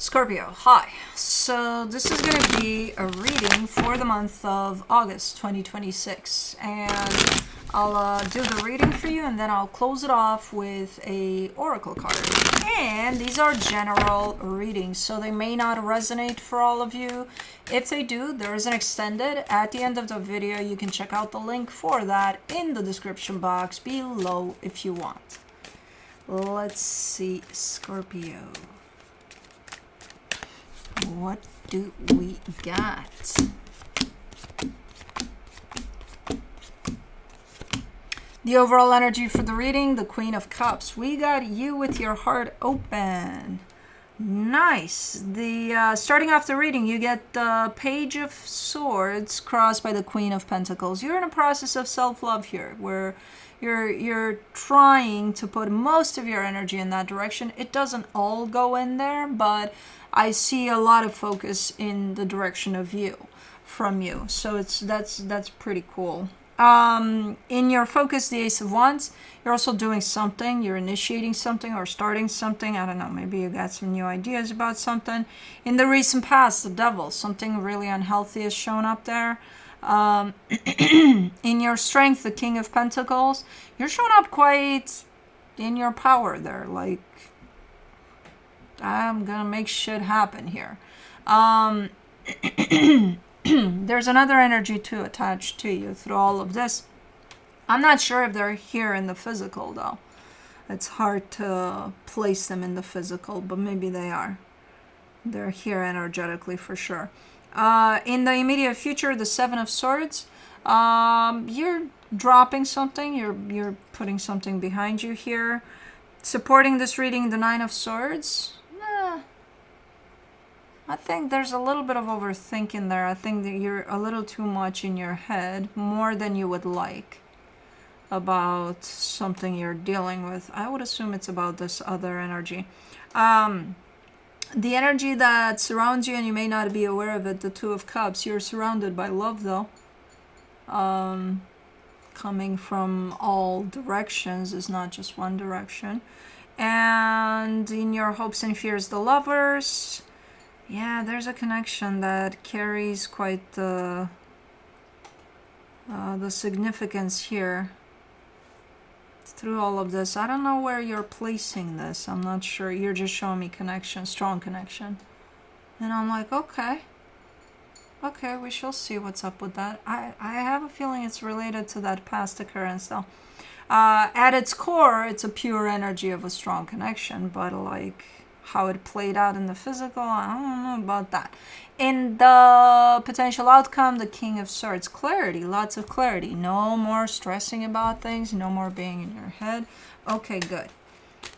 Scorpio, hi. So this is going to be a reading for the month of August 2026, and I'll do the reading for you, and then I'll close it off with a oracle card. And these are general readings, so they may not resonate for all of you. If they do, there is an extended at the end of the video. You can check out the link for that in the description box below if you want. Let's see, Scorpio. What do we got? The overall energy for the reading, the Queen of Cups. We got you with your heart open. Nice. The starting off the reading, you get the Page of Swords crossed by the Queen of Pentacles. You're in a process of self-love here, where you're trying to put most of your energy in that direction. It doesn't all go in there, but I see a lot of focus in the direction of you, from you. So that's pretty cool. In your focus, the Ace of Wands, you're also doing something. You're initiating something or starting something. I don't know. Maybe you got some new ideas about something. In the recent past, the Devil, something really unhealthy has shown up there. In your strength, the King of Pentacles, you're showing up quite in your power there. Like, I'm gonna make shit happen here. There's another energy too attached to you through all of this. I'm not sure if they're here in the physical though. It's hard to place them in the physical, but maybe they are. They're here energetically for sure. In the immediate future, the Seven of Swords, you're dropping something. You're putting something behind you here. Supporting this reading, the Nine of Swords. I think there's a little bit of overthinking there. I think that you're a little too much in your head, more than you would like, about something you're dealing with. I would assume it's about this other energy. The energy that surrounds you, and you may not be aware of it, the Two of Cups. You're surrounded by love, though. Coming from all directions, is not just one direction. And in your hopes and fears, the Lovers. Yeah, there's a connection that carries quite the significance here through all of this. I don't know where you're placing this. I'm not sure. You're just showing me connection, strong connection. And I'm like, okay, we shall see what's up with that. I have a feeling it's related to that past occurrence, though. At its core, it's a pure energy of a strong connection, but like how it played out in the physical, I don't know about that. In the potential outcome, the King of Swords, clarity, lots of clarity. No more stressing about things, no more being in your head. Okay, good.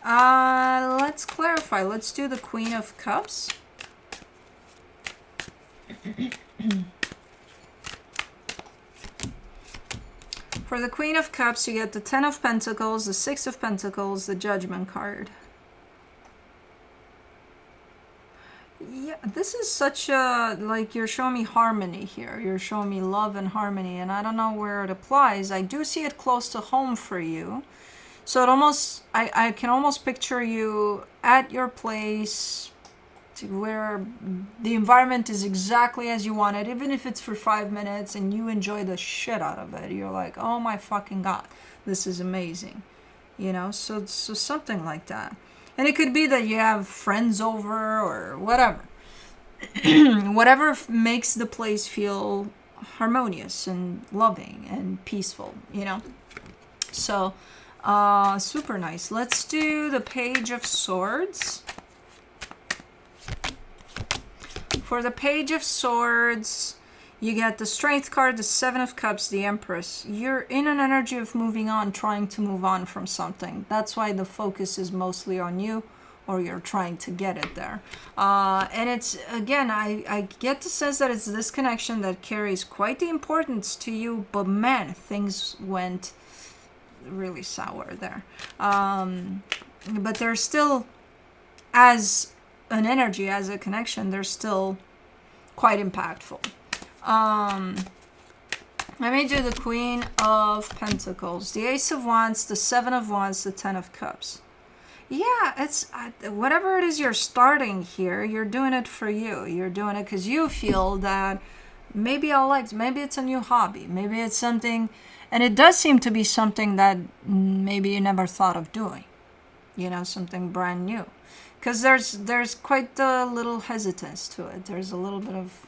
Let's clarify. Let's do the Queen of Cups. For the Queen of Cups, you get the Ten of Pentacles, the Six of Pentacles, the Judgment card. Yeah, this is such a, like, you're showing me harmony here. You're showing me love and harmony, and I don't know where it applies. I do see it close to home for you. So it almost, I can almost picture you at your place where the environment is exactly as you want it, even if it's for 5 minutes and you enjoy the shit out of it. You're like, oh my fucking God, this is amazing. You know, so something like that. And it could be that you have friends over or whatever. Whatever makes the place feel harmonious and loving and peaceful, you know. So, super nice. Let's do the Page of Swords. For the Page of Swords, you get the Strength card, the Seven of Cups, the Empress. You're in an energy of moving on, trying to move on from something. That's why the focus is mostly on you, or you're trying to get it there. And it's, again, I get the sense that it's this connection that carries quite the importance to you, but man, things went really sour there. But there's still, as an energy, as a connection, they're still quite impactful. Let me do the Queen of Pentacles, the Ace of Wands, the Seven of Wands, the Ten of Cups. Yeah, it's whatever it is you're starting here, you're doing it for you. You're doing it because you feel that maybe I'll like, maybe it's a new hobby, maybe it's something, and it does seem to be something that maybe you never thought of doing, something brand new. Because there's quite a little hesitance to it. There's a little bit of,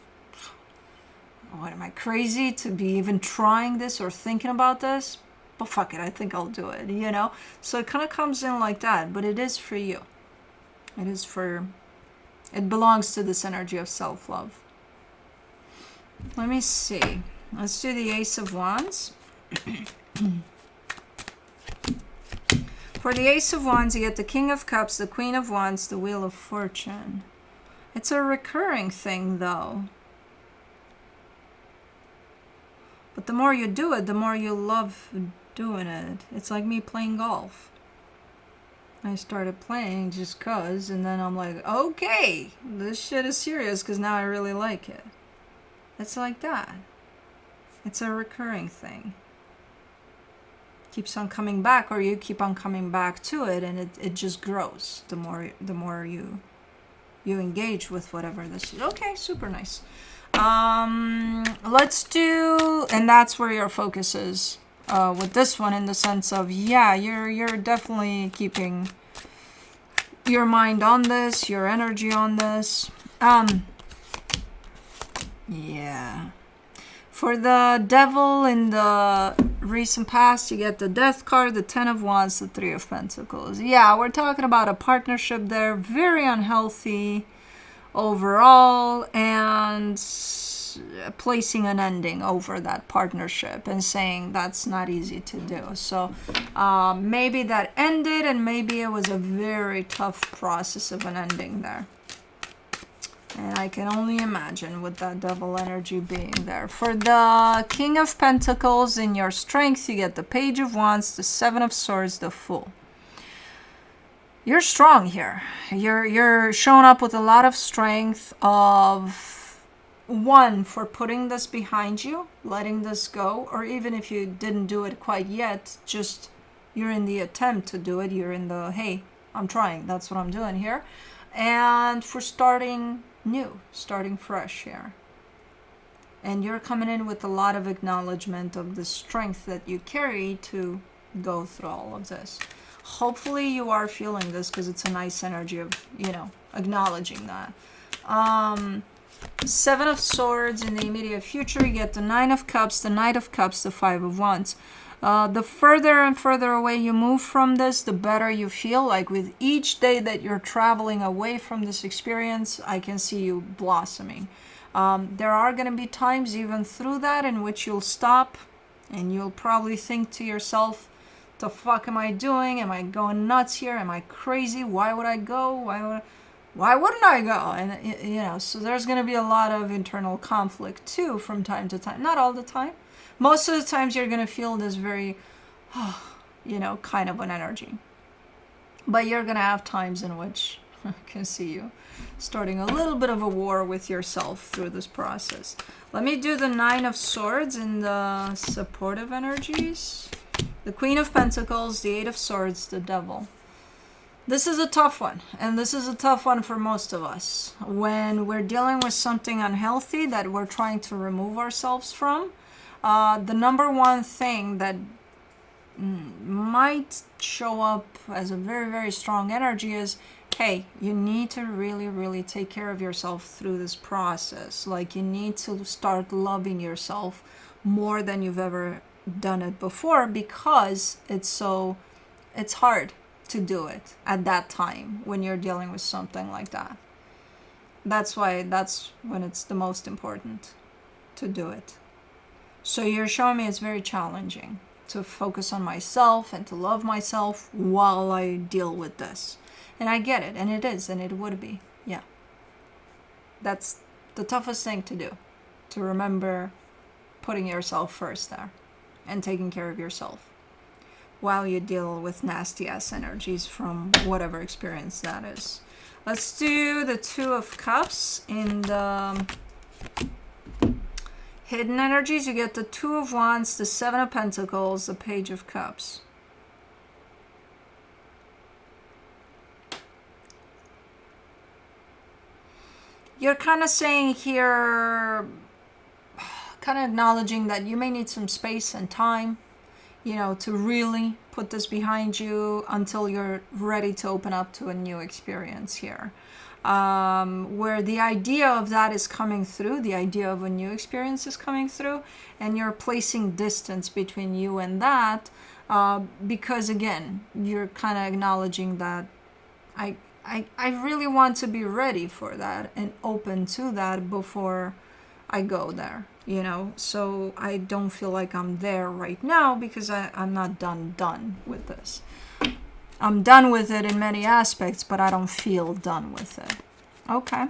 what, am I crazy to be even trying this or thinking about this? But fuck it, I think I'll do it. So it kind of comes in like that, but it is for you. It belongs to this energy of self-love. Let me see. Let's do the Ace of Wands. For the Ace of Wands, you get the King of Cups, the Queen of Wands, the Wheel of Fortune. It's a recurring thing, though. But the more you do it, the more you love doing it. It's like me playing golf. I started playing just cause, and then I'm like, okay, this shit is serious because now I really like it. It's like that. It's a recurring thing. Keeps on coming back, or you keep on coming back to it, and it just grows the more you engage with whatever this is. Okay, super nice. Let's do, and that's where your focus is with this one, in the sense of, yeah, you're definitely keeping your mind on this, your energy on this. Yeah. For the Devil in the recent past, you get the Death card, the Ten of Wands, the Three of Pentacles. Yeah, we're talking about a partnership there, very unhealthy overall, and placing an ending over that partnership and saying that's not easy to do. So maybe that ended, and maybe it was a very tough process of an ending there. And I can only imagine with that Devil energy being there. For the King of Pentacles, in your strength, you get the Page of Wands, the Seven of Swords, the Fool. You're strong here. You're showing up with a lot of strength of, one, for putting this behind you, letting this go, or even if you didn't do it quite yet, just you're in the attempt to do it. You're in the, hey, I'm trying. That's what I'm doing here. And for starting new, starting fresh here. And you're coming in with a lot of acknowledgement of the strength that you carry to go through all of this. Hopefully you are feeling this, because it's a nice energy of, acknowledging that. Seven of Swords in the immediate future, you get the Nine of Cups, the Knight of Cups, the Five of Wands. The further and further away you move from this, the better you feel. Like with each day that you're traveling away from this experience, I can see you blossoming. There are going to be times even through that in which you'll stop and you'll probably think to yourself, the fuck am I doing? Am I going nuts here? Am I crazy? Why would I go? Why wouldn't I go? And, so there's going to be a lot of internal conflict too from time to time. Not all the time. Most of the times you're going to feel this very, kind of an energy. But you're going to have times in which I can see you starting a little bit of a war with yourself through this process. Let me do the Nine of Swords in the supportive energies. The Queen of Pentacles, the Eight of Swords, the Devil. This is a tough one, and this is a tough one for most of us. When we're dealing with something unhealthy that we're trying to remove ourselves from, the number one thing that might show up as a very, very strong energy is, hey, you need to really, really take care of yourself through this process. Like, you need to start loving yourself more than you've ever done it before, because it's hard to do it at that time when you're dealing with something like that. That's when it's the most important to do it. So you're showing me it's very challenging to focus on myself and to love myself while I deal with this. And I get it, and it is, and it would be. Yeah. That's the toughest thing to do, to remember putting yourself first there and taking care of yourself while you deal with nasty ass energies from whatever experience that is. Let's do the Two of Cups in the hidden energies. You get the Two of Wands, the Seven of Pentacles, the Page of Cups. You're kind of saying here, kind of acknowledging that you may need some space and time, to really put this behind you until you're ready to open up to a new experience here. Where the idea of that is coming through, the idea of a new experience is coming through, and you're placing distance between you and that, because again, you're kind of acknowledging that I really want to be ready for that and open to that before I go there, so I don't feel like I'm there right now because I'm not done with this. I'm done with it in many aspects, but I don't feel done with it. Okay,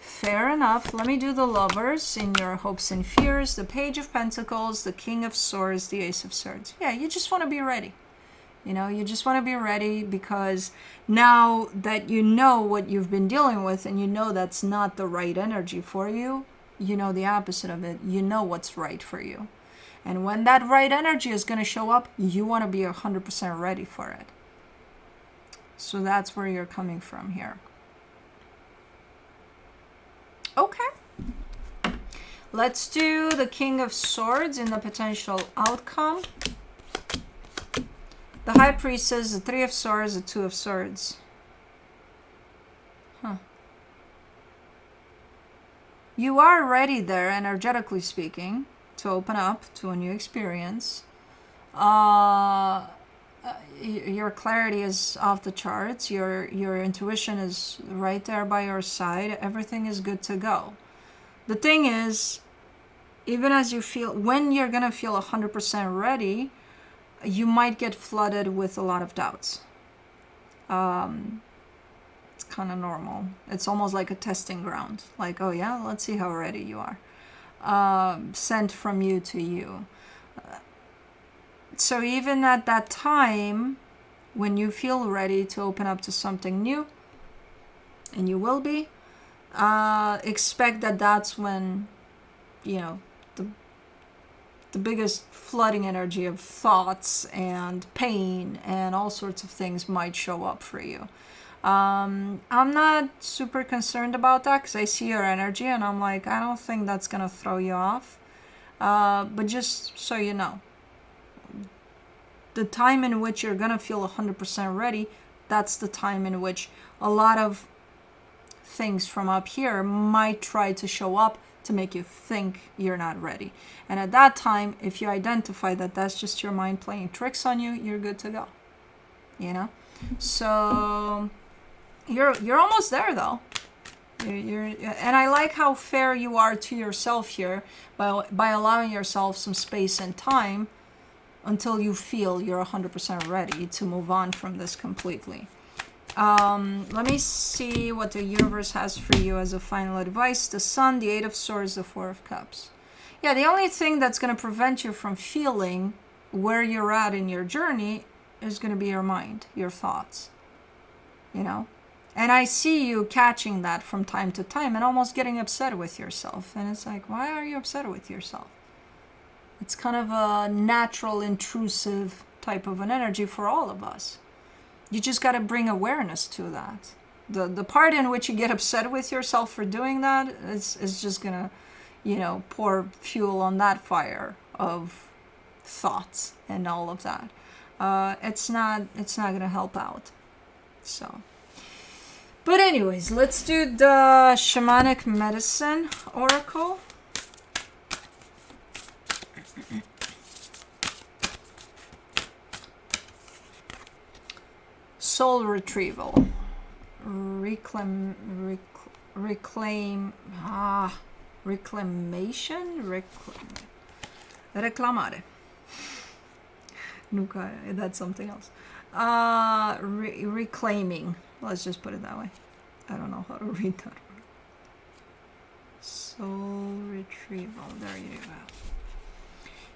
fair enough. Let me do the Lovers in your hopes and fears, the Page of Pentacles, the King of Swords, the Ace of Swords. Yeah, you just want to be ready. You just want to be ready because now that you know what you've been dealing with and you know that's not the right energy for you, you know the opposite of it. You know what's right for you. And when that right energy is going to show up, you want to be 100% ready for it. So that's where you're coming from here. Okay. Let's do the King of Swords in the potential outcome. The High Priestess, the Three of Swords, the Two of Swords. You are ready there, energetically speaking, to open up to a new experience. Your clarity is off the charts. Your intuition is right there by your side. Everything is good to go. The thing is, even as you feel, when you're going to feel 100% ready, you might get flooded with a lot of doubts. It's kind of normal. It's almost like a testing ground. Like, oh yeah, let's see how ready you are. Sent from you to you. So even at that time, when you feel ready to open up to something new, and you will be, expect that that's when, the biggest flooding energy of thoughts and pain and all sorts of things might show up for you. I'm not super concerned about that because I see your energy and I'm like, I don't think that's going to throw you off. But just so you know, the time in which you're going to feel 100% ready, that's the time in which a lot of things from up here might try to show up to make you think you're not ready. And at that time, if you identify that that's just your mind playing tricks on you, you're good to go. So you're almost there though. And I like how fair you are to yourself here by allowing yourself some space and time until you feel you're 100% ready to move on from this completely. Let me see what the universe has for you as a final advice. The Sun, the Eight of Swords, the Four of Cups. Yeah, the only thing that's going to prevent you from feeling where you're at in your journey is going to be your mind, your thoughts. And I see you catching that from time to time and almost getting upset with yourself. And it's like, why are you upset with yourself? It's kind of a natural, intrusive type of an energy for all of us. You just got to bring awareness to that. The part in which you get upset with yourself for doing that is just going to, pour fuel on that fire of thoughts and all of that. It's not going to help out. So, but anyways, let's do the Shamanic Medicine Oracle. Soul retrieval, reclamation, reclamare. Nunca, that's something else. Reclaiming. Let's just put it that way. I don't know how to read that. Soul retrieval. There you go.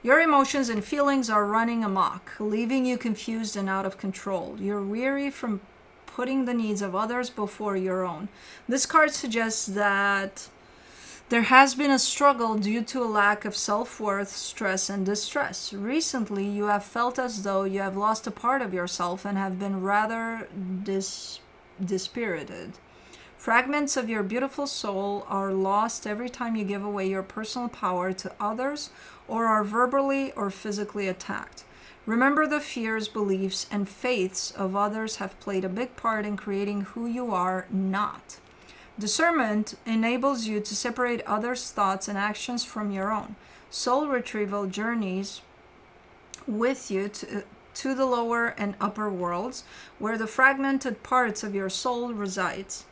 Your emotions and feelings are running amok, leaving you confused and out of control. You're weary from putting the needs of others before your own. This card suggests that there has been a struggle due to a lack of self-worth, stress, and distress. Recently, you have felt as though you have lost a part of yourself and have been rather dispirited. Fragments of your beautiful soul are lost every time you give away your personal power to others or are verbally or physically attacked. Remember, the fears, beliefs, and faiths of others have played a big part in creating who you are not. Discernment enables you to separate others' thoughts and actions from your own. Soul retrieval journeys with you to the lower and upper worlds, where the fragmented parts of your soul reside.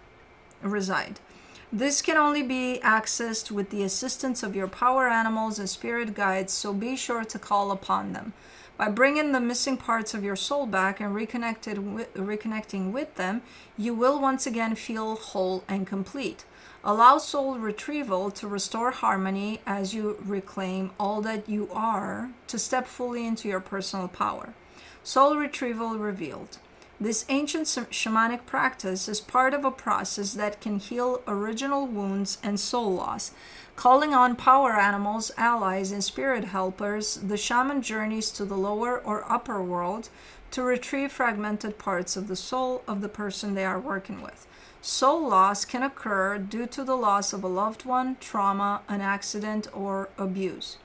This can only be accessed with the assistance of your power animals and spirit guides, so be sure to call upon them. By bringing the missing parts of your soul back and reconnecting with them, you will once again feel whole and complete. Allow soul retrieval to restore harmony as you reclaim all that you are to step fully into your personal power. Soul retrieval revealed. This ancient shamanic practice is part of a process that can heal original wounds and soul loss. Calling on power animals, allies, and spirit helpers, the shaman journeys to the lower or upper world to retrieve fragmented parts of the soul of the person they are working with. Soul loss can occur due to the loss of a loved one, trauma, an accident, or abuse.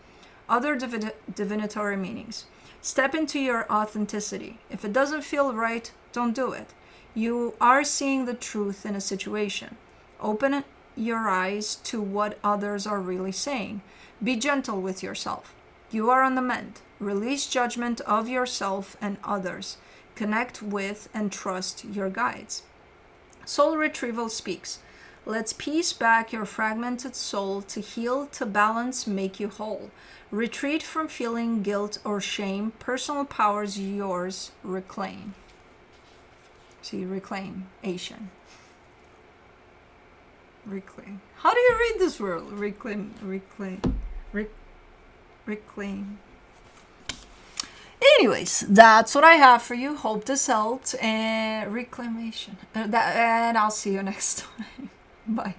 Other divinatory meanings. Step into your authenticity. If it doesn't feel right, don't do it. You are seeing the truth in a situation. Open your eyes to what others are really saying. Be gentle with yourself. You are on the mend. Release judgment of yourself and others. Connect with and trust your guides. Soul retrieval speaks. Let's piece back your fragmented soul to heal, to balance, make you whole. Retreat from feeling guilt or shame. Personal powers yours. Reclaim. See, reclaim. Asian. Reclaim. How do you read this word? Reclaim. Reclaim. Anyways, that's what I have for you. Hope this helped. And reclamation. And I'll see you next time. Bye.